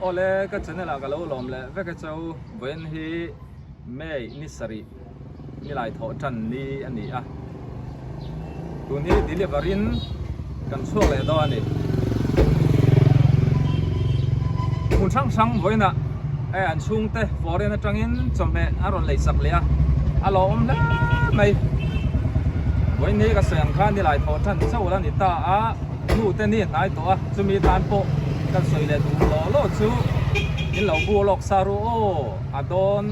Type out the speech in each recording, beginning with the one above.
โอเล่ก็จะเนี่ยละก็เราลมเลยเวก็จะเว้นที่ไม่นิสรีนี่หลายทอจันนี่อันนี้อ่ะตัวนี้ดิลิเวอรินกันช่วงเลยตอนนี้คุณช่างไว้นะไอ้อันช่วงเตะฟอร์เรนจังอินจำเป็นอารมณ์เลยสักเลยอ่ะอารมณ์เลยไม่วันนี้ก็เสียงข้างนี่หลายทอจันเจ้าแล้วนี่ตาอ่ะนู่นเต้นนี่หลายตัวจะมีทานโปกันสวยเลยดูหล่อโลดชูนี่เราบัวหลอกซารูโออาดอน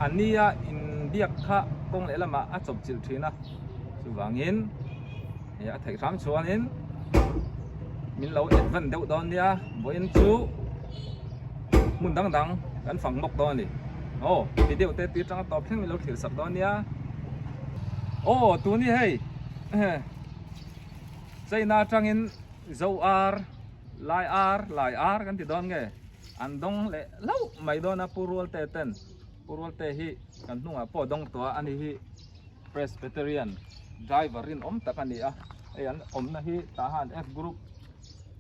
อันนี้อ่ะอินเดียค่ะกงเลยละมาอ่ะจบจิลทีนะชูวางินเนี่ยถ่ายทำชวนอินมินเราเอ็ดวันเดียวตอนเนี้ยบัวอินชูมุนดังกันฝังมกตอนนี้โอ้วิดีโอเตตีจังตอบเพียงมินเราถือสับตอนเนี้ยโอ้ตัวนี้เฮ้ยใจน่าจังอินเจ้าอาร์ลายอาร์กันที่ดอนไงอันดงเล่เล่าไม่ดอนนะปูรัวเตเต้นปูรัวเตฮีกันนุ่งอ่ะพอดงตัวอันนี้ฮีเพรสเบเตอรียนไดรเวอรินตะกันนี่อ่ะไอ้อันนะฮีทหาร F กรุ๊ป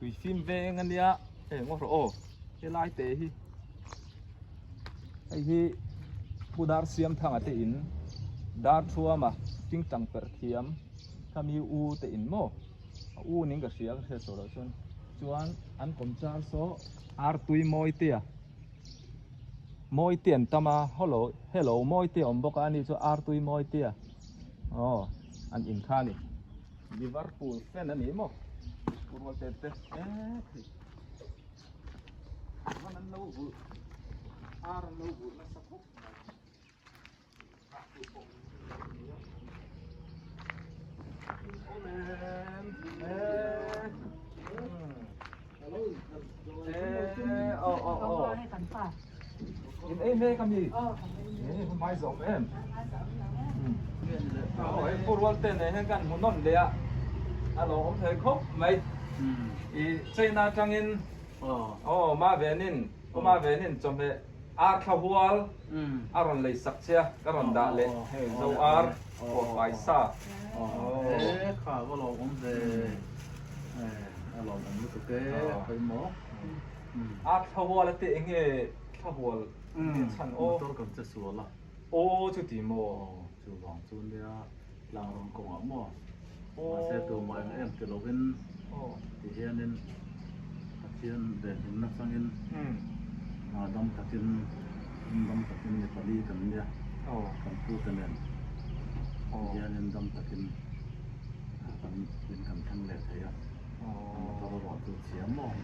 วิฟิมเวงันเนี่ยงอโอ้ไอ้ลายเตฮีไอ้ฮีผู้ดาร์เซียมทางอัตอินดาร์ชัวมาจริงจังเปิดเทียมถ้ามีอูเตอินโมอูนิ่งก็เสียก็เสียส่วนส่วนจวนอันผมจะโซอาร์ตุยมอยเตียมอยเตียนตามาฮัลโหลมอยเตียผมบอกอันนี้โซอาร์ตุยมอยเตียอ๋ออันอินคานี่ลิเวอร์พูลแฟนอันนี้มั้งพูดว่าเตะวันนั้นเราบุอาร์เราบุนะสักพักโอ้แมนให้กันป่ะกินเอ้แม่ก็มีนี่คุณไม่ส่งเอ็มโอ้ยพูดว่าเต้นให้กันมุนนนเดียฮัลโหลผมเธอครบไหมอีเจน่าจังอินอ๋อมาเวนินก็มาเวนินจำเป็นอาร์คาวัลอารอนเลยสักเชียก็รอนดาเลยโซอาร์โอ้ไฟซ่าข้าก็ลองผมเลยลองผมรู้สึกไปหมออาร์คาวัลเตะเงี้ยคาวัลฉันโอ้ตัวกับจะสวยละโอ้จุดที่โมจุดหวังจุดเดียหลังลงกงอ่ะหมอมาเซตัวมาเอ็มจะลงเป็นที่เฮียนินเฮียนเดินหินนักสังอินดมตักินเนี่ยพอดีกันเนี่ยกันพูดกันเนี่ยเฮียนินดมตักินกันเป็นกันทั้งเล็ดเลยอ่ะตลอดตัวเสียมอง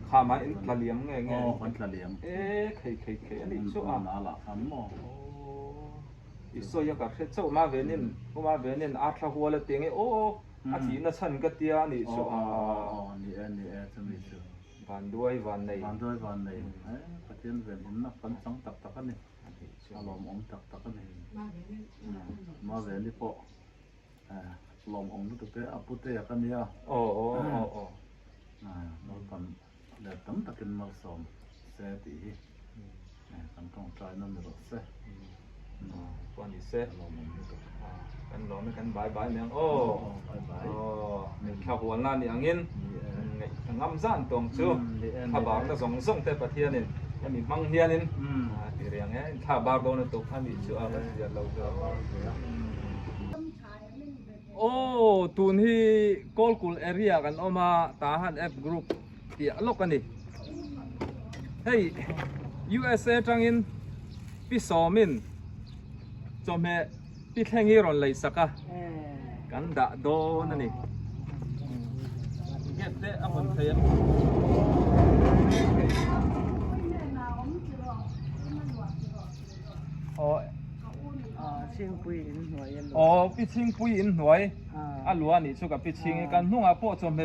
ข้ามาอินทะเลียมไงอินทะเลียมเคอันนี้ชัวร์น่าละอันมออีโซยกับเจ้ามาเวนินอาทาหัวละเตียงโอ้อาทิตย์นั้นฉันก็เตียนี่ชัวร์นี่จะมีชัวร์วันด้วยวันในประเทศเวียดนามนักฟันสังตักกันนี่อารมณ์องตักกันนี่มาเวียนนี่พอลมองตุกเตะอาปุเตะกันเนี่ยเราทำเด็ดตั้งแต่กินมาสมเสตีกันต้องใจนั่นหรอกเสวันนี้เสลมกันลมกันบายเนี่ยโอ้เนี่ยข้าวหัวนั่นนี่อังเงินงำซ่านตรงชูข้าบางก็ส่งแต่ประเทศนี่ยังมีมังเฮียนี่ที่เรียงไงข้าบางโดนตกท่านนี่ชัวร์เลยเดี๋ยวเราจะโอ้ตูนที่โกลกูลเอเรียกันออกมาทหาร F กรุ๊ปที่อลกกันนี่เฮ้ย USA จังอินพี่สอมินจอมเฮพี่แข่งยี่รอนเลยสักกันด่าโดนั่นนี่เก็บเตะอันเทียนชิงปุยอินหน่วยพี่ชิงปุยอินหน่วยหลัวนี่ชุกับพี่ชิงกันนุ่งพวกจอมเฮ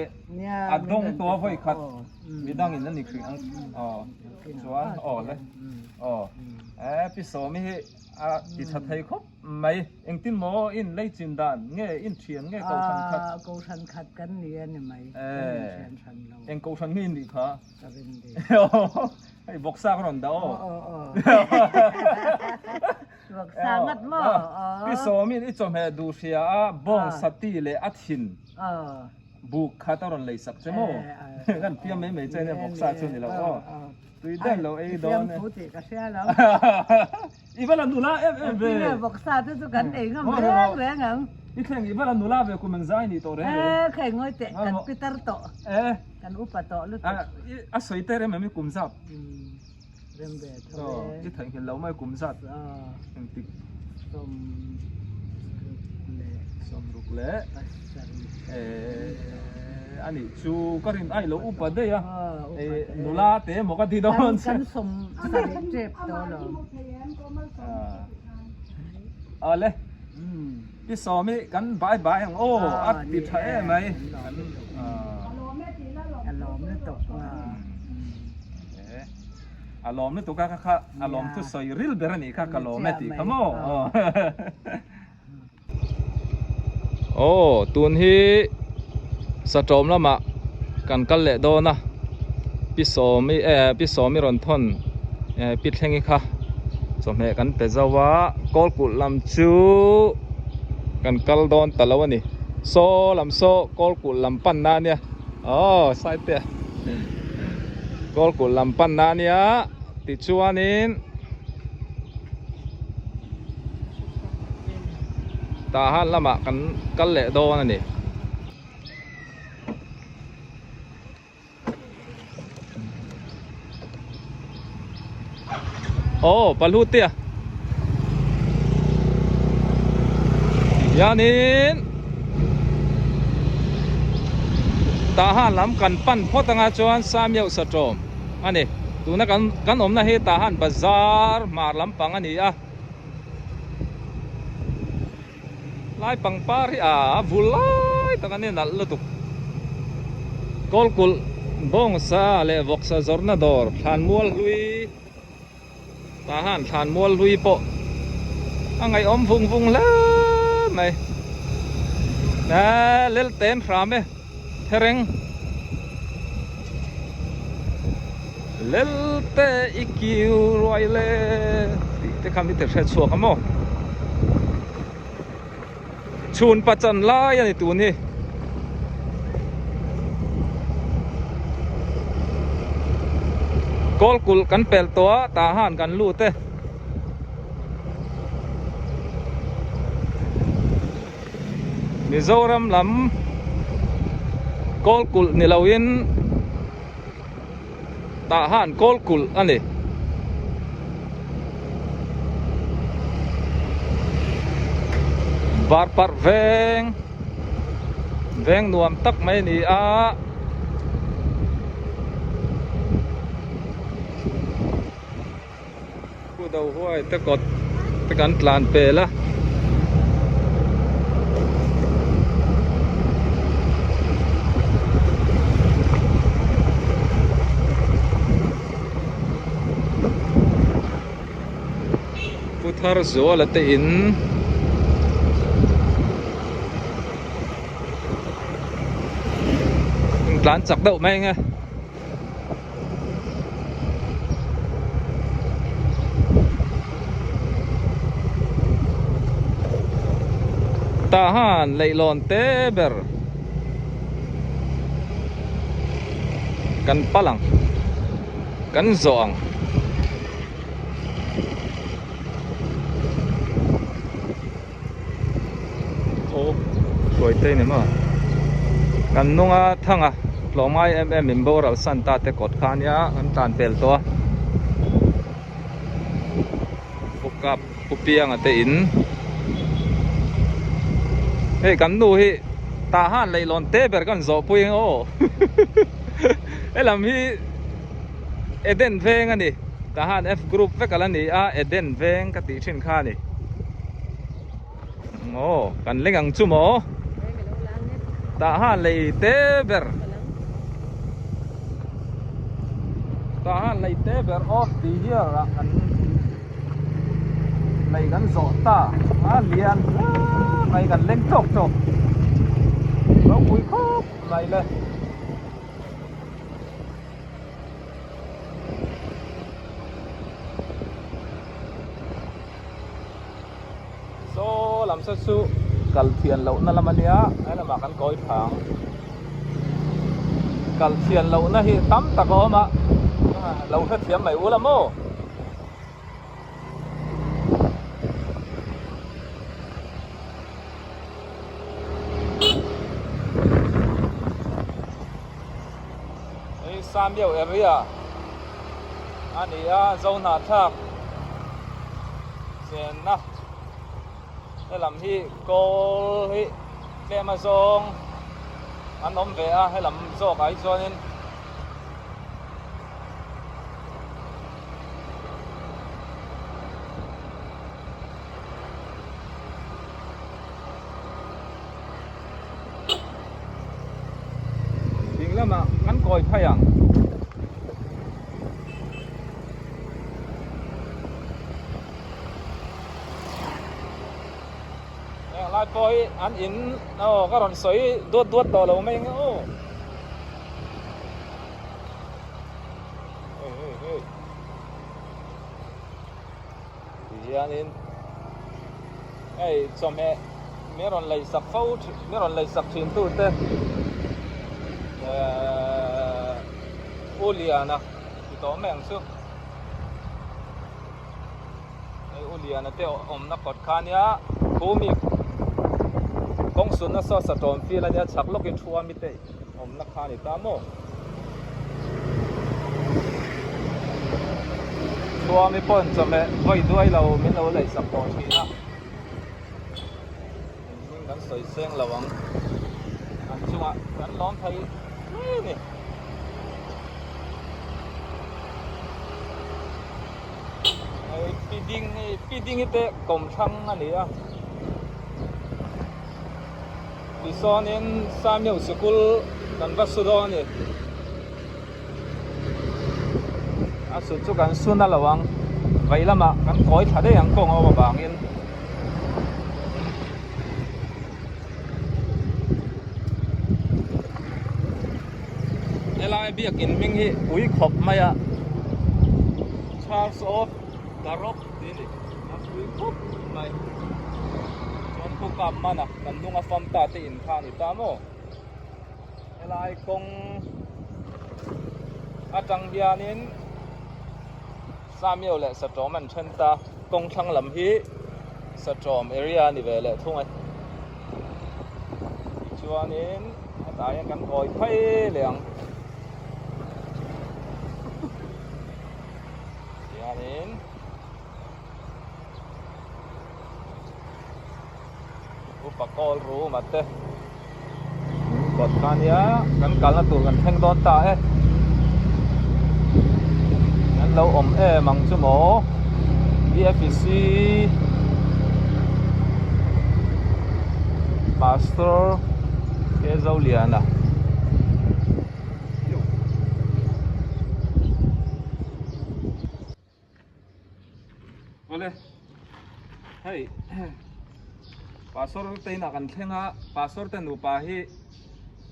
ดงตัวไฟขัดมีดังอินนั่นนี่คือชวนเลยพี่สอมิที่ชัดให้ครบไม่เอ็งตินหมออินเลยจินดานเงี้ยอินเชียนเงี้ยเกาชันขัดกันเนียนไหมเอ็งเกาชันนี่ดีค่ะไอ้บอกซากรอนดาวบอกซางัดมั้งพี่สอมินไอ้จอมเฮดูเสียบองสติเลยอัดหินบ บุกข้าตอนเลยสักเจ้าโม่กันเพียงไม่ใจเนี่ยบอกซาชุนนี่เราก็ตุยเด่นเราไอ้ดอนเนี่ย พูดสิก็เสียแล้ว อีบ้านนูล่านี่บอกซาที่สุกันเองอ่ะแรงอ่ะ อีแข่งอีบ้านนูล่าเวกุมังใจนี่ตัวเร่ง ใครงอยเตะกันปีเตอร์โตกันอุปโตหรือ สวยเตะเร่ไม่กุมซับ เริ่มเบ็ด ก็อีแข่งเห็นเราไม่กุมซับติด สมเล่ สมรุกเล่ ปัสสารี อันนี้ชูก็ริมไอ้เราอุปเดียนูล่าเตะหมกที่โดน กันสมสารีเจ็บตัวหรอ เลยพี่สอมีกันบายอย่างโอ้อัดติดใช่ไหม อารมณ์นี่ตกว่า อารมณ์นี่ตัวข้าอารมณ์ทุสอยริลเบรนี่ข้ากะโลเมติขโมโอ้ตุนฮีสะจอมละมะกันเละโดนะพี่สอมีรอนทนปิดแห่งค่ะสมัยกันเปจาวะกอลกุลำจูกันกัลโดนตะละวันนี้โซลำโซกอลกุลำปันนาเนี่ยอ๋อใส่เตะกอลกุลำปันนาเนี่ยติดชัวนินตาหันละมะกันเละโดนั่นนี่โอ้ปลูเตียยานินตาหันล้ำกันปั้นพอตั้งอาจวนสามเยาวสะจอมอันนี้ดูนะกันอมนะเฮตาหันบาซาร์มาล้ำปังอันนี้ไล่ปังปาริบุไลตั้งอันนี้นั่นละตุกกอลกุลบงซาเลวอกซาจอร์นาดอร์ทันมัวลุยตาหันทานมัวลุยโปะไงอมฟุงแล้วไหมนะเล่นเต้นพรามเทเรงเล่นเตะอีกิวรวยเลยที่คำที่เตะเชือกขโมยชูนปัจจันไล่ยันตัวนี้กอลกุลกันเปลตัวตาหันกันลู่เต้มิโซรัมลำกอลกุลนิลาวินตาหันกอลกุลอันนี้บาร์ปัร์เวงนวมตักไม่นี่เดาห้วยตะกดตะกันตลานเปละพุทธรโซละเตอินตลานจักเดาไหมไงตาหันเลยลอนเตเบอร์กันปลังกันซองโอ้สวยเต้เนี่ยมั้งกันนุ่งทั้งลงไม้มิมโบราสันตาเตกดขานยากันตานเปลตัวปุกกับปุเปียงเตอินเฮ้ยกันดูฮิตาหันเลยลอนเตเบอร์กันโซปุยงโอ้เอ้ลำฮีเอเดนเวงอันนี้ตาหัน F group เวกันนี่เอเดนเวงกติชินข้านี่โอ้กันเล่งจุ่มโอตาหันเลยเตเบอร์ตาหันเลยเตเบอร์ออฟดีเฮียร์กันเลยกันโซตาเลียนไปกันเล่นจบเราคุยครบไปเลยโซ่ลำสุกัลเทียนเรานั่นละมันเนี้ยไอ้ละมากันก้อยผาง kal thian lo na hi tam tak oma lo kha thiam mai ulamo ei Samiao area ani a zona thak chen na lam hi kol hi tlema zong an om ve a lam zawk ai chuanin ding lama kan koi phayang lại coi ăn in nó có còn sấy đuốt đuốt đồ là mình ô thì ăn in ấy cho mẹ mẹ còn lấy sạc phâu mẹ còn lấy sạc thuyền tu tên Uliana thì đó mẹ xuống Uliana theo nó cọt khan nhá cố mi công xuân nó so sánh trộm phi là nhá chắc lúc cái chua mi tê nó khan thì ta mò chua mi pon cho mẹ vay đuôi lâu mi lâu lấy sắp trộm phi na mình đang soi sen là vắng anh chung à anh lom thấy nè feeding ite kom thang ani a bison in Samiao school kan va sudo ni a su chu kan suna lawang vai lama kan koi thade yang kong aw bangin elai biakin ming hi ui khop maya Charles of Darok dili ui khop mai chon ku kam mana kan dunga fam ta te in khan itamo elai kong atang bianin Samiao le Satrom an thenta kong thang lam hi Satrom area ni ve le thungai chuanin atai kan koi phai leang yanin upakol ru mate kot kania kan kalna tur kan theng don ta e nan lo om e mang chu mo BFC pastor ke zauliana ole hey pastor te na kan thenga pastor te nu pa hi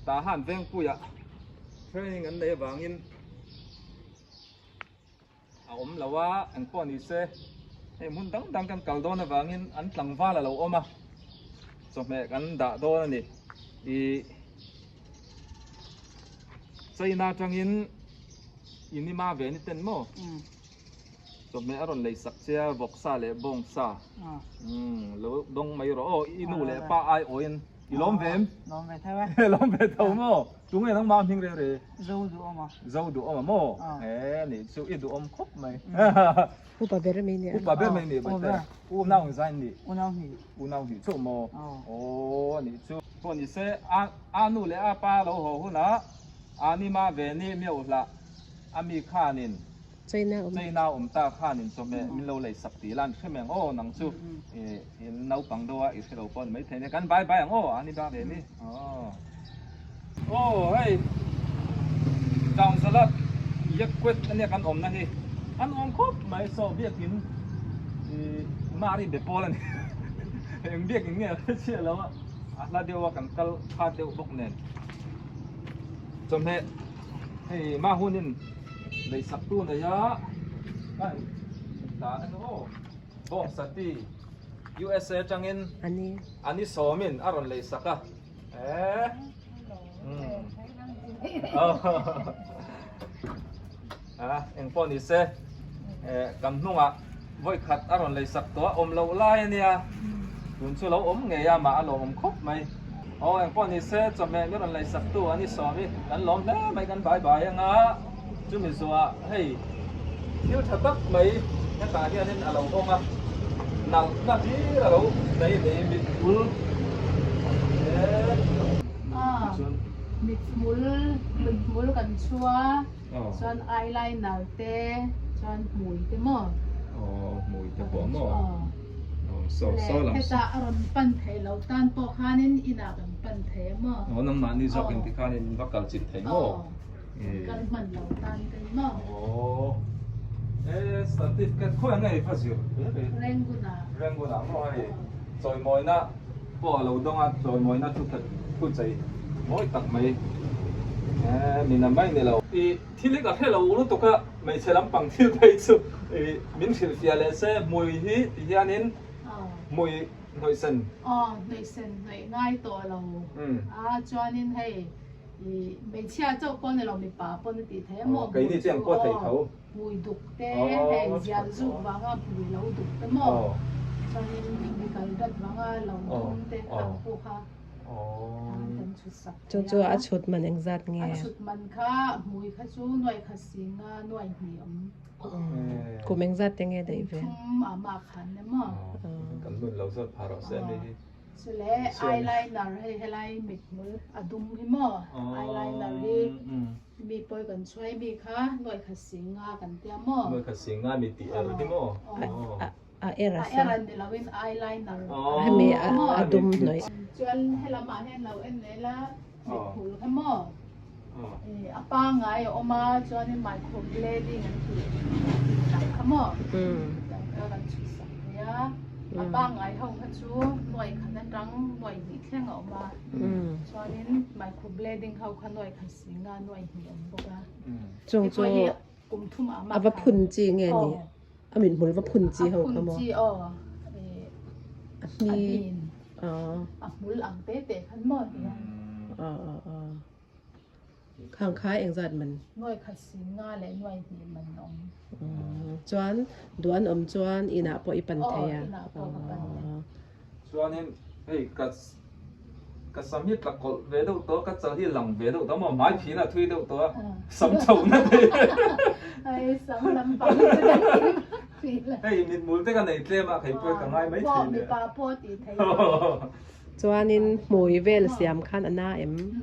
ta han veng puya training an le wangin a om lawa an pon ni se he mun dang kan kal don wangin an tlangwa la lo oma so me kan da do ni i China tangin inima ve ni ten mo so me aron lei sak chia vok sa le bong sa lo dong mai ro inu le pa ai oin ilom vem lom về thay vậy lom ve thau mo chúng ai nang ma phing re re dâu dụ mà mo ni chu i du om khop mai Upa berme ni. upa ber mai ni ba te nau zain ni u nau hi chu mo ni chu ko ni se a nu le a pa lo ho hu na ani ma ve ni meu la ami khanin China ta khanin so me min lo lei sak ti lan khemeng nang chu in nau pang do i thelo pon mai thene kan bai bai ang ani da le ni hey down salat yak kwet ani kan om na hi an om khop mai so biakin mari be polan eng biakin nge che lo la dewa kan kal kha deu bok nen chom he hey ma hunin lấy sắp tu này nhá, cái đã anh bong sati USA trangin ani somin aron lấy sắc à, เอ็งป้อนนี่เซ่กำนุ่งอ่ะไว้ขัดอารมณ์เลยสักตัวอมเราไล่เนี่ยคุณช่วยเราอมไงยามาอารมณ์ครบไหมอ๋อเอ็งป้อนนี่เซ่จะแม่ไม่รอนเลยสักตัวอันนี้สอมีกันล้อมได้ไหมกันบายยังอ่ะจุ่มสัวเฮ้ยที่ถัดตักไหมนั่นตาเนี่ยนี่อารมณ์อมอ่ะหนักนักที่เราในมิดมุลมิดมุลกันชัวส่วนไอไลน์หนาเต้ส่วนหมุยเต้หม้อ อ๋อหมูจะปอหม้อโซ่ลำ ให้ตาอารมณ์ปั้นเทเราต้านปอข้านินอินากันปั้นเทหม้อ อ๋อน้ำมันนี่ชอบกินที่ข้าวนี่บักกะจิตไทยหม้อ กันมันเราต้านเต้หม้อ อ๋อสติกันคุยยังไงภาษาแรงกุนา เรื่องกูน้ำมอยจอยมอยนะพวกเราต้องอ่ะจอยมอยนะทุกท่านพูดใจมอยตักไม่มีน้ำไม่เนี่ยเราที่เล็กกับแค่เรารู้ตัวก็ไม่ใช่ลำปังที่ไปสุดมินฟิลฟิอาเลเซ่มวยที่อันนี้มวยหน่วยเซนหน่วยเซนหน่วยง่ายตัวเราจวนนินให้ไม่เชื่อเจ้าป้อนเราไม่ป่าป้อนตีแท้หมด cái này chẳng có thầy thấu ปุยดุกเต้แห่งยาสูบว่างปุยเราดุกเต้หมดจวนนินมีการดัดว่างเราดุกเต้ขังผู้ค่ะเป็นชุดสัก จู่ๆอาชุดมันยังจัดไง ชุดมันค่ะมุยค่ะจูหน่วยค่ะสิงหน่วยเหนียม กูแมงจัดยังไงได้เว้ย มาขันเนี่ยมั้ง กันนุ่นเราจะพาเราเส้นนี้ สุดแล้วไอไลน์น่ะให้ไลน์มิดมืออดุมให้มั้งไอไลน์น่ะมีปอยกันช่วยมีค่ะหน่วยค่ะสิงกันเตี้ยมั้ง เมื่อขัดสิงห์มีตีเอลที่มั้ง เอรัส เอรันเดี๋ยวเราเป็นไอไลน์น่ะ ให้มีอะดุมหน่อย จวนให้เรามาให้เราเอ็นเลยละมิดหูให้มั้งป้าไงออกมาจวนนี่ไมโครเบลดิ้งนั่นคือหนักค่ะมั้งแล้วกันชุดสักเนี่ยป้าไงห้องค่ะจูหน่วยขนาดรังหน่วยมีแค่ออกมาจวนนี้ไมโครเบลดิ้งเขาขน่วยค่ะสิงหน่วยเหี่ยมพวกนั้นจงกลุ่มทุ่มอามา เอาว่าพุ่นจีไงนี่อามินมุลว่าพุ่นจีเขาเขาบอก จีมีมุลอังเต้ขันหมดเนี่ย ข้างค้ายเองจัดมัน หน่วยขัดสิงง่าและหน่วยนี่มันน้องจวนดวนจวนอีน่ะปออีปันเทียจวนนี้เฮ้ยกัสมิตะกอเวดูตัวกัสที่หลังเวดูตัวมันไม้ผีน่ะทุยดูตัวสมชูนั่นเองไอ้สมลำปังเฮ้ยมีมูลที่กันในเรื่องอะใครป่วยกันง่ายไหมทีเนี่ยปลาโพตีไทยจวนนี้มวยเวลเสียมขันอันน่า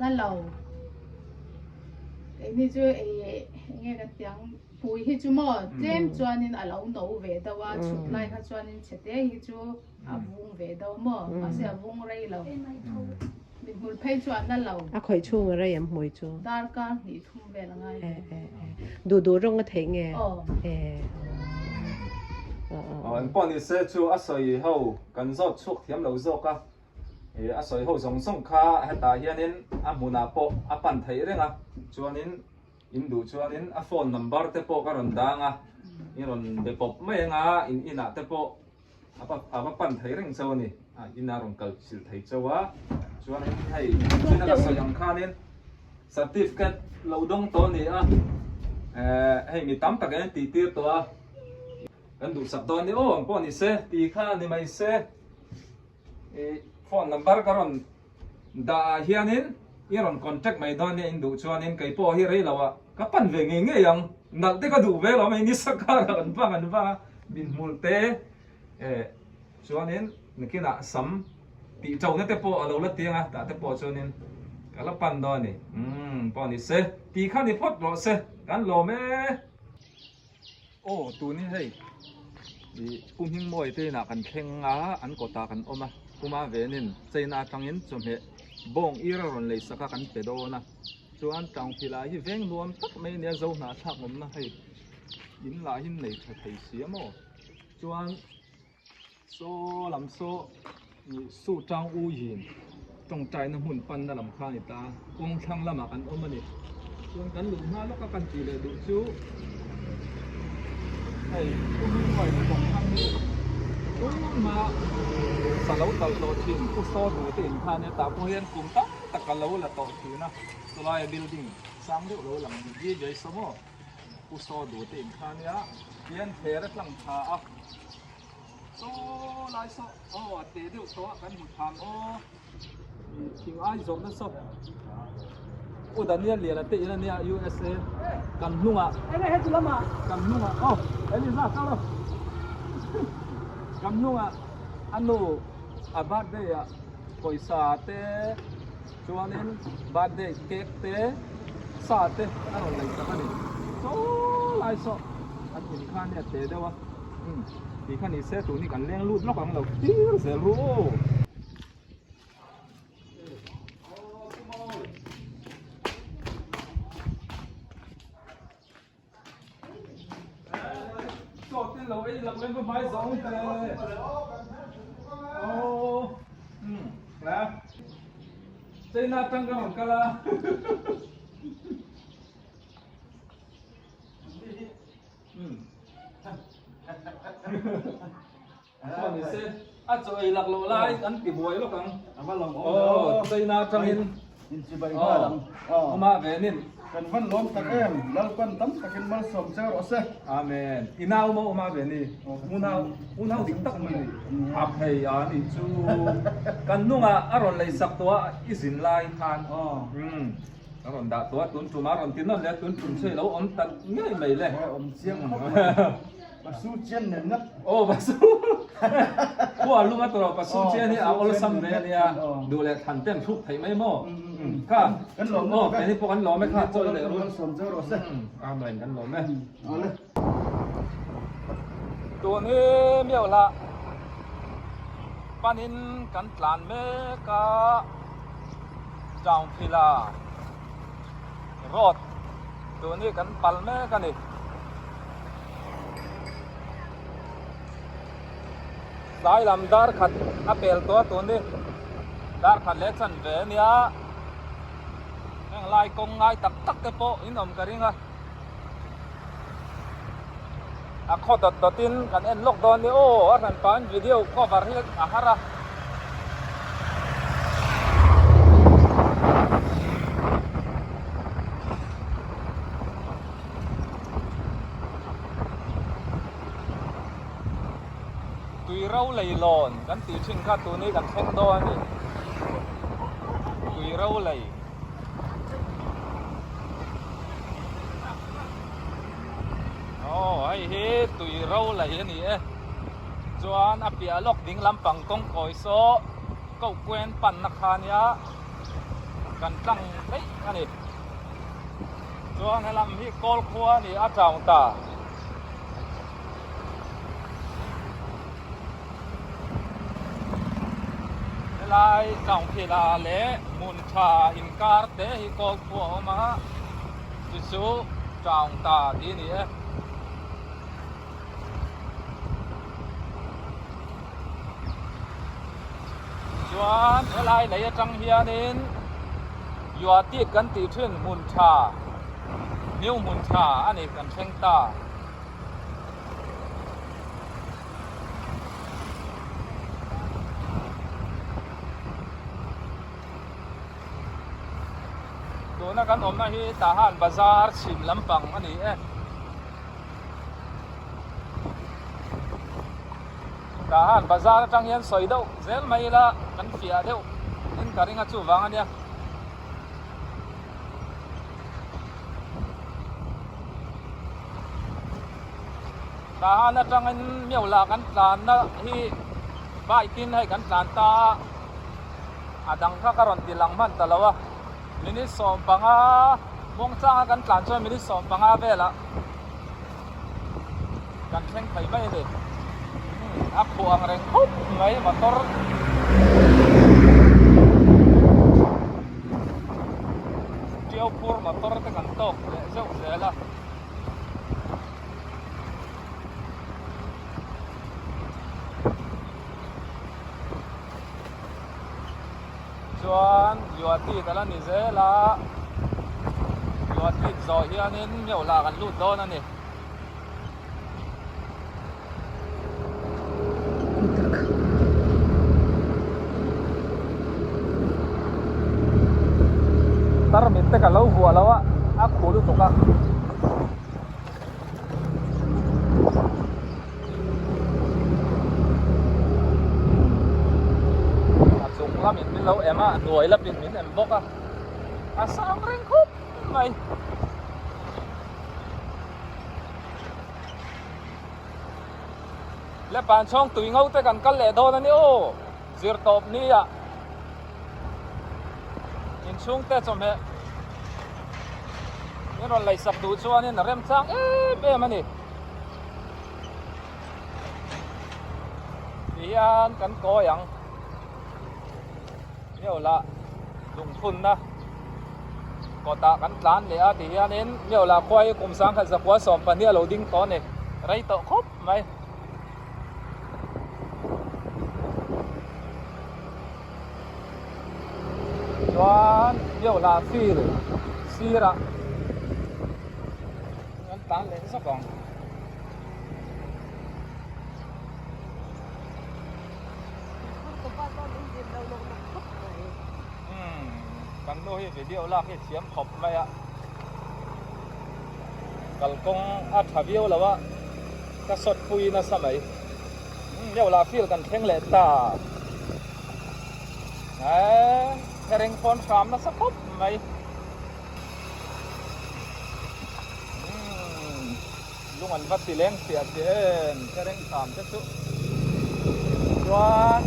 นั่นเราไอ้นี่ช่วยไงกันเตียงปุยให้จูหมดเจมจวนนี้เราหนูเวดว่าชุดไล่ค่ะจวนนี้เฉดให้จูวงเวดหมดมาเสียวงไรเรามีมูลเพจวนนั่นเราคอยช่วงอะไรมวยจูดาร์การหนีทุ่มเวลาไงดูรงกระเทงไงอันป้อนนี่เสียจูอาศัยเขากันรอดชุกเทียมเราโจก็อาศัยเขาส่งข้าให้ตาเฮียนินมุนาโปปันไทยเรื่องจวนนี้อินดูจวนนี้โฟนนัมเบอร์เตโปก็รันดังนี่รันเดปบไม่อินาเตโปปันไทยเรื่องเจ้านี่อินารงกัลชิลไทยเจ้าจวนนี้ให้ที่นั่นอาศัยยังข้านี่สติฟกันเราดงตัวนี้ให้มีตั้มตะกันตีตีตัวกันดูสับตัวนี้โอ้ป้อนนี่เสตีข้านี่ไม่เสphone number karon da hianin iron contact mai don ne indu chuanin kai po hi rei lawa kapan ve nge nge yang nal te ka du ve lo mai ni sakara an ba bin multe chuanin nikina sam ti chau na te po alo la tianga ta te po chuanin kala pan do ni po ni se ti kha ni phot lo se kan lo me o tu ni hei kum hing moi te na kan khenga an ko ta kan oma kuma venin chaina tangin chomhe bong iraron lei saka kan pedona chuan tang phila hi veng nuam tak mai ne zo na thak mom na hei in la hin nei tha thei siamo chuan so lam so ni su tang u yin tong tai na hun pan na lam kha ni ta kong thang lama kan omani chuan kan lu ma lo ka kan ti le du chu hei kum mai na bong thang niมาสารวัตรโลชินผู้โซ่ดูที่อินทานเนี่ยตาพวกเรียนกลุ่มตั้ง tak kalau la to tu na solai building sang deu lo lang ji jai samo uso do te khan ya pian pher tlang tha a so lai so te deu to kan mu tham king ai zo na so Daniel lihat nanti ini nih USA kan lunga. Ini head lama. Kan lunga. Oh, Eliza kalau. Kan lunga. Anu abad deh ya. Koisa te, cuanin bad deh cake te, sate. Anu lagi apa nih? So, laiso. Anu ikan ya te deh wah. Ikan ini saya tuh ini kan leng lut, lo kan lo tir seru. Lâu ấy lập lên với máy giống thế. Là. Đây là tăng cái hòn cala. Còn thì xe. Trời lạc lộ lại ăn cái buổi lúc càng. Đây là tăng in. In si bay ba lang. Mà về nên. Kan van lom tak em, lal kan tam takin mal som ser ose. Amen. Inaw mo umabe ni. Unaw dik tak ni. Apay ani chu. Kanunga aron lay saktua izin lai khan. Aron da tua tun chuma aron tinon le tun chum sei lo om tan ngai mai le. Om chiang. Pasu chen nen ngat. Pasu. Kwa lunga to pasu chen ni a ol sam ve ni a. Du le than ten thuk thai mai mo. Ka kan lom no pe ni po kan lom mai kha choi le ru som ser ose. Amen kan lom mai. Ale. ตัวนี้เมียวละปานินกันตลานเมกาจางพิลารอดตัวนี้กันปัลเมกันนี่สายลำดาร์ขัดอเปลตัวนี้ดาร์ขัดเล็กสันเวเนียยังลายกงไงตักตักเตโปอินอมกระริงอะข้อตัดตินกันเอ็นล็อกดอนนี่โอ้อาจารย์ปานวิดีโอข้อวาร์ฮิอาหาระตุยเราเลยหลอนกันตีชิงข้าตัวนี้กันเช็คดอนนี่ตุยเราเลยไอ้เฮตุยเราเลยนี่จวนอภิอาลกดิ้งลำปังกงคอยโซก็เกวนปั่นนักขานยากันตั้งเฮ้ยอันนี้จวนให้ลำที่โกลคัวนี่อาจารย์ตาลายจังพิลาเละมุนชาอินการเตฮิโกลคัวมาจิสุจังตาดีนี่จวนอะไรไหนจังเฮียนินยัวตีกันตีขึ้นมุนชานิ้วมุนชาอันนี้กันเช่งตาตัวนักการอมนะฮีทหารบาซาร์ชิมลำปังอันนี้ทหารบาซาร์จังเฮียนสวยดูเซลไม่ละกันเฟียเดียวอินการิงจูวังอันเนี้ยทหารจังเงินเมียวลากันตานนะฮีบ่ายกินให้กันตานตาดังข้าการันตีหลังมันตลอดมินิสอมปังอามงจ้างกันตานช่วยมินิสอมปังอาเวละกันแข่งไข่ไม่เลยaku ang rengkup ngay motor dia pur motor tekan tok jauh lah chuan yuati tala ni zela yuati zoi hianin miao la kan lut don ani te ka lo hua lo a khu lu to ka a chung la min lo ema nuai la pin min em boka a sang reng khup mai le pan chong tui ngau te kan kal le do na ni o zir top ni ya in chung te chom he ni ron lai sak du chuan in rem chang em ani hian kan ko yang yo la lung phun na ko ta kan tlan le a ti hian in yo la khoi kum sang khat zakwa som pan ni lo ding to ni rai to khop mai chuan yo la fil sira kan tlan le sa kong kan no hi video la hi thiam khop mai a kal kong a thavio lawa ka sot pui na samai yo la fil kan theng le ta hereng phone pham na sa khop mai lung an vat ti leng tia chen hereng pham te chu chuan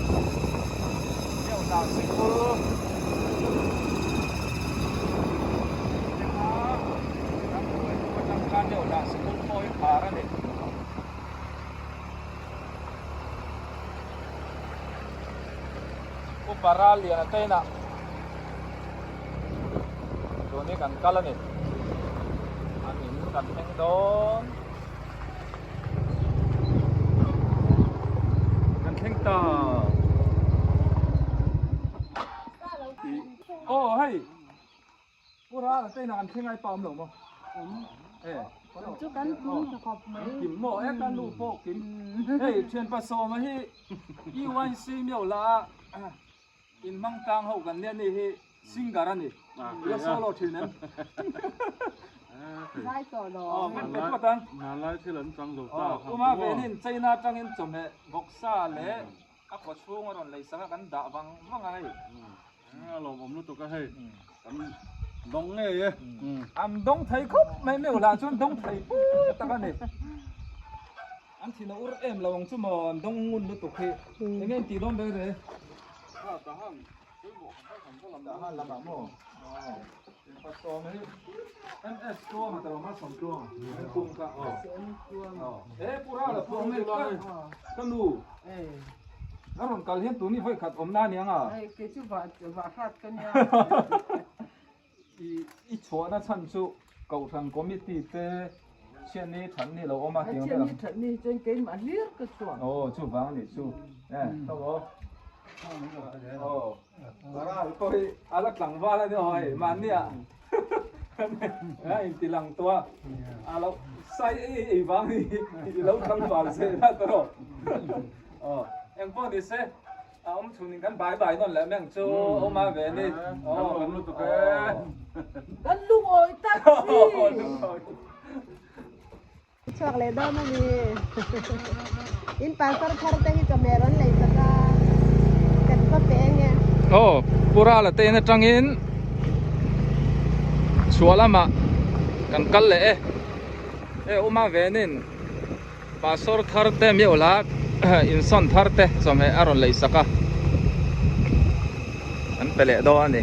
yo la sikul kan yo la sikul khoi khara ni paral lian atay na doon ni kan kala ni anin kan heng doon kan heng ta oh hay pura atay na kan heng ay paam lo mo chú cắn cũng khop mấy kim mo kan lu po kim hey chen pa so ma hi EYC miao la in mang tang ho kan ne ni hi singara ni ya solo thinen dai to lo man pe pa tang na lai thi lan chang zo ta uma ve nin chaina tang in chom he boksa le a ko chung ron lei sa kan da wang wang ai lo om lu to ka he kan dong nge ye am dong thai khop mai meu la chon dong thai pu ta ka ni an thina ur em lawang chu mo dong ngun lu to khe nge ti dom be re ta han la mo pa so me MS store ma ta ma som chuang kum ka pura la pu me ka nu aron kal hian tu ni voi khat om na nianga cái chú vợ phát cái nhà i chho na chan chu kau than committee te chen ni than ni lo oma tiang trên như trận đi trên cái mà liếc cái chuột chu wang ni chu to lo ara koi ala tlang wa la ni hoi man ni a in ti lang tua alo sai wang ni lo kham fa se na to em po ni se ông chủ mình gắn bài bài non lẽ mèng cho ông mà về đi om lu to ka Kan lung oi taxi. Chuak le do na ni. In pasar thar te hi cameron le saka. Kan pa pe nge. pura là tên trăng in xua lắm mà cần cắt lệ ông mà về nên pasar thar te miêu lá insan thar te som he aron le saka an pele do ani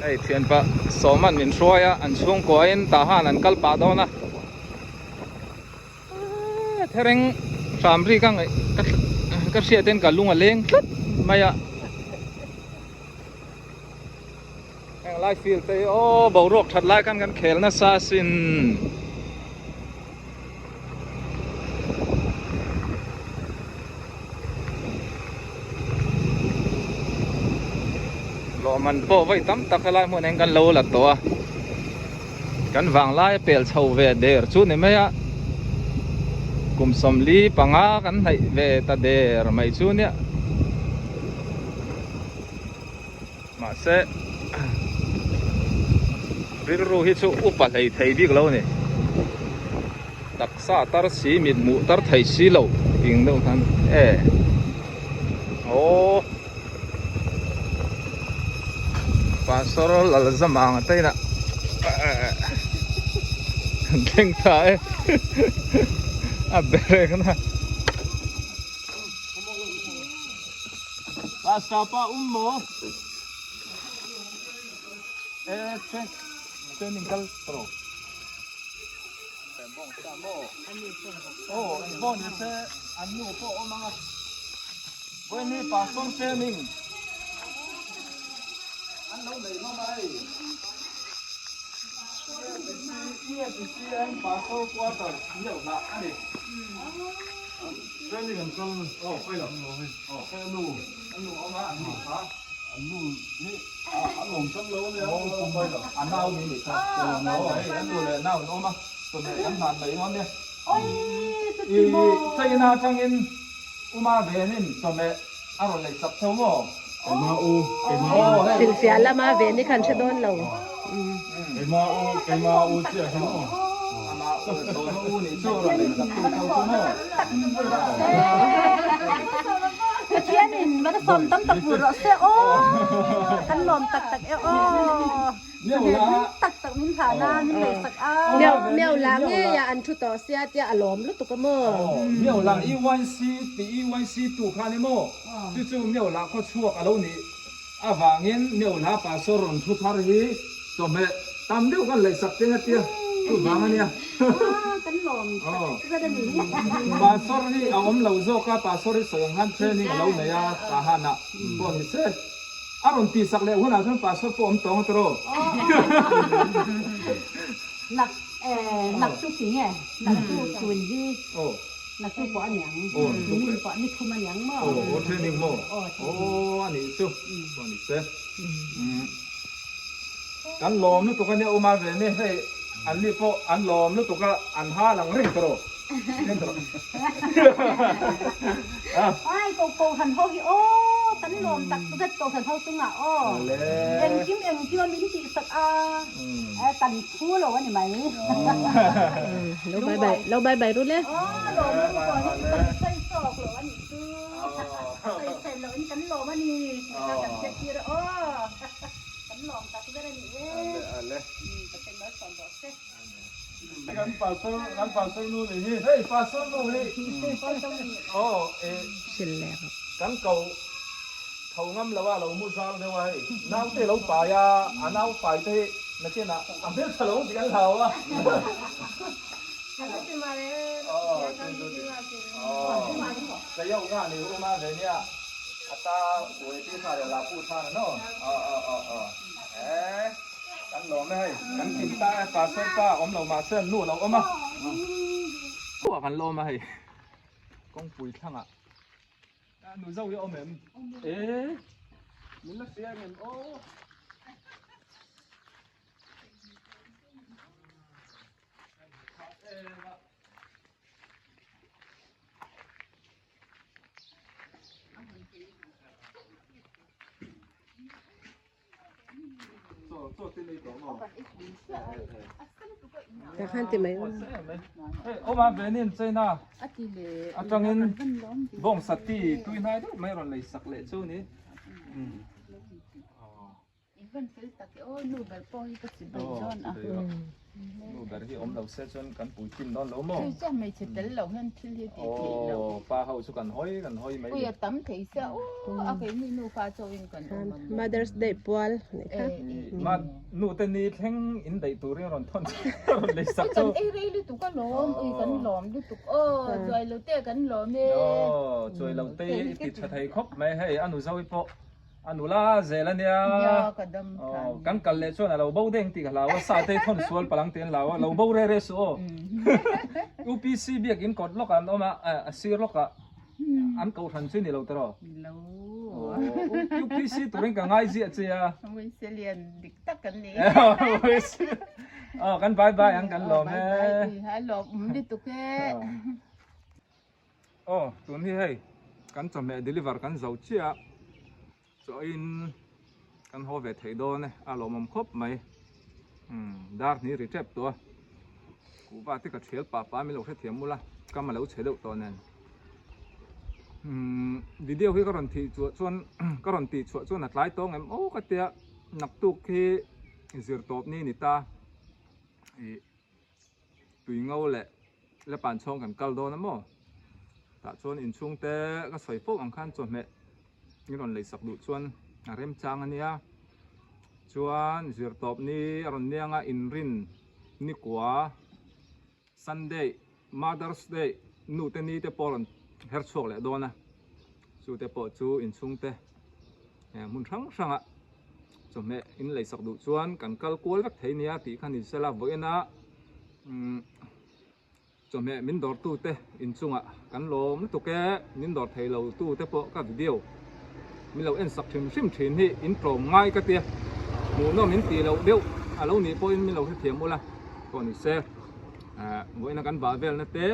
ai thian pa soman min hroya an chung ko in ta han an kal pa do na thereng samri kang ka sia ten ka lunga leng tlat maya ang lai feel te bo rok that lai kan khel na sa sinมันโป้ไว้ตั้มตะกลายมันเองกันโลละตัวกันวางไล่เปลชาวเวเดอร์ชุดนี่ไหมอะกลุ่มสมลีปังอากันให้เวตาเดอร์ไม่ชุดเนี่ยมาเส ru hi chu upa thei thei bik lo ni taksa tar si mit mu tar thei si lo ing lo than o pastor lal zamang tai na deng thai a bere kana pastor pa ummo training kal pro bong samo oh bon se anu po o mga ni pastor training ano dai no mai PCN pastor quarter nhiều lạ đi training kan kal oh phải rồi oh cái anu ông mà anu hả anu ni anh lồng sắm lốเลยkhông phải rồi anh nào đi đi sao nào ấy anh lười nào nó mà tụi mày ăn bàn mấy món đi ý thấy na trong in uma về nên tụi mày ăn rồi lại sập sâu mò Til sia la ma ve ni kan se don lo cái ma u chia không mà đồ nó u này sâu rồi lại sập sâu sâu mò Chiên in mà nó xôm tấm tập vừa rõ xe ô Cắn lòm tặc tặc eo ô nhiều là Tặc tặc mình thả na mình lấy sặc ao mèo la nge ya an thu to sia tia alom lu tu ka mo nhiều là EYC thì EYC tụ khá nên mò chứ chứ nhiều là có chuộc ở đâu nè à vàng yên nhiều là bà sơ rộn thu thar hi tụi mẹ tam điệu con lấy sập tên hết tia tụ vàng anh nha Cắn lòm tặc ra đây mình bà sơ hi à lâu zo cả bà sơ hi sợi ngăn training ở đâu này à ta han à bọn hi sẽ à rộn tì sạc lệ hôm nào chúng bà sơ po tông tro Nặc nặc chút tí nghe Nặc chút tuần gì Nặc chút bỏ nhắn Mình bỏ nít không mà nhắn mà training mò anh ấy chú bọn hi sẽกันลมนึกตัวกันเนี่ยอุมาเวนี่ให้อันนี้พออันลมนึกตัวกันอันห้าหลังเร่งตรอเร่งตรอ Ai cầu thần thâu thì ô Cắn lòm tặc rất cầu thần thâu tung à ô Em kim mình chỉ sặc tần thua rồi anh mày lo bye bye ru le lòm nó còn xây sọc rồi anh cứ xây lợn cắn lòm anh đi cắn chết kia rồi ô cắn lòm tặc rất là nhỉ cái nó còn rõ thếกันปลาสนูนี่เฮ้ยปลาสนูนี่โอ้สินแล้ว กันเก่าเขางั้มแล้วว่าเรามุ่งสร้างเดี๋ยวไว้น้าเตะเราป่ายาอันน้าป่ายเตะนั่นเช่นน่ะอันเป็นฉลองที่กันเราอ่ะจะยกงานนี่อุมาเดี๋ยวนี้อัตตาโวยที่ข้าเดี๋ยวลาพูดท่านเนาะกันหลอมไม่ให้กันกินตาปลาเส้นป้าอมเรามาเส้นนู่นเราอมมาพวกกันหลอมมาให้กองปุ๋ยทั้งอ่ะหนูเจ้าเยอะอมเหม็นมึงนักเสียเงินโอ้แต่ขั้นติไหม ô mà về nên chơi na à trong nên vòng sắt ti tuy này đó mấy rồi lấy sạc lệ chỗ này nụ bể khi ôm đầu xe chân cắn bụi kim đó lố mồ ba hậu cho cần hoi mấy bây giờ tắm thấy sao cái nụ pha cho in cần Mother's Day ปวล mà nụ tên này thằng in đầy tuổi rồi thon lấy sạc cho cái này đi tụi cái lom cần lom đi tụi rồi lâu tê cần lom đi rồi lâu tê thì thấy khóc mấy hay anh nụ dâu ipo anh nụ la dễ là nha cắn cắn lệ cho là lâu bao đen thì cả lâu sa tê thon suol palang tiền lâu bao re re số UPC biết in cột lóc anh mà sir lóc à anh cầu thần xuyên thì lâu tao UPC tụi mình cả ngay gì chứ à mình sẽ liền địch tắc cần đi cắn bye bye anh cắn lòm hả lòm đi tụi cái tuần hi hay cắn cho mẹ deliver cắn dầu chia cho in cắn hồ về thấy đô này lòm mồm khốp mày dar ni recep to ku ba ti ka thel pa mi lo the thiam mula ka ma lo chelo to nen video hi ka ron thi chuan ka ron ti chuan a tlai tong em o ka tia nak tu khi zir top ni ta tui ngau le pan chong kan kal do na mo ta chuan in chung te ka soi pok ang khan chuan me ni ron lei sak du chuan a rem chang ania chuan zir top ni ron nianga in rin ni kwa Sunday Mother's Day nu te ni te poron her chok le do na chu te po chu in chung te mun rang a chuan me in lei sak du chuan kan kal kual vek thei nia ti khan in sela voina cho mẹ min dor tu te in chunga kan lom tu ke min dor thei lo tu te po ka video min lo en sak sim thin hi in trom ngai ka tia mu no min ti lo deu a lo ni po in min lo thiam mola ko ni se voina kan ba vel na te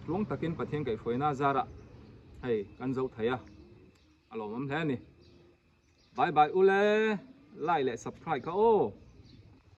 luang takin pathian kai foina zara hei kan zo thaya alo mam the ni bye bye ule like le subscribe ka o